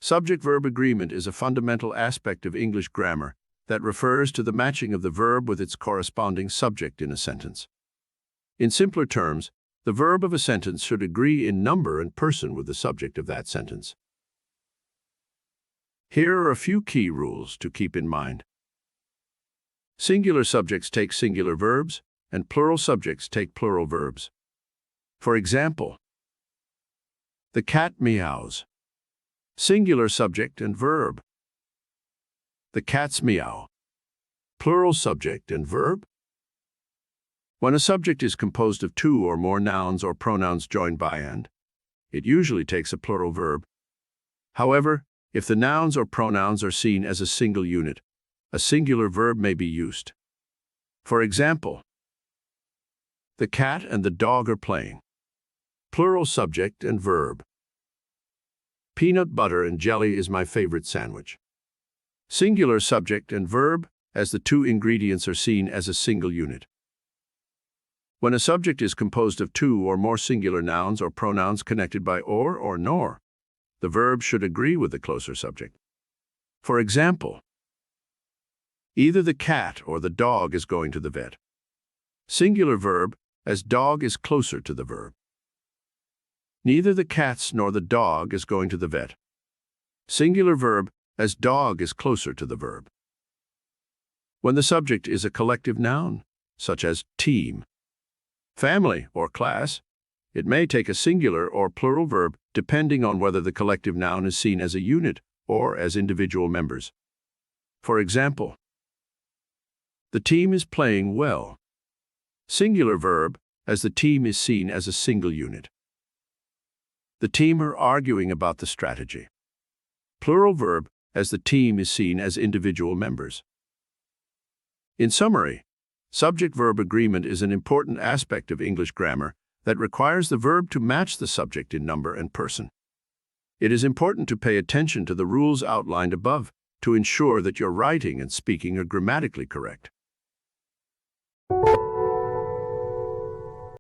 Subject-verb agreement is a fundamental aspect of English grammar that refers to the matching of the verb with its corresponding subject in a sentence. In simpler terms, the verb of a sentence should agree in number and person with the subject of that sentence. Here are a few key rules to keep in mind. Singular subjects take singular verbs, and plural subjects take plural verbs. For example, the cat meows. Singular subject and verb. The cat's meow. Plural subject and verb. When a subject is composed of two or more nouns or pronouns joined by and, it usually takes a plural verb. However, if the nouns or pronouns are seen as a single unit, a singular verb may be used. For example, the cat and the dog are playing. Plural subject and verb. Peanut butter and jelly is my favorite sandwich. Singular subject and verb, as the two ingredients are seen as a single unit. When a subject is composed of two or more singular nouns or pronouns connected by or nor, the verb should agree with the closer subject. For example, either the cat or the dog is going to the vet. Singular verb, as dog is closer to the verb. Neither the cats nor the dog is going to the vet. Singular verb, as dog is closer to the verb. When the subject is a collective noun, such as team, family, or class, it may take a singular or plural verb depending on whether the collective noun is seen as a unit or as individual members. For example, the team is playing well. Singular verb, as the team is seen as a single unit. The team are arguing about the strategy. Plural verb, as the team is seen as individual members. In summary, subject-verb agreement is an important aspect of English grammar that requires the verb to match the subject in number and person. It is important to pay attention to the rules outlined above to ensure that your writing and speaking are grammatically correct.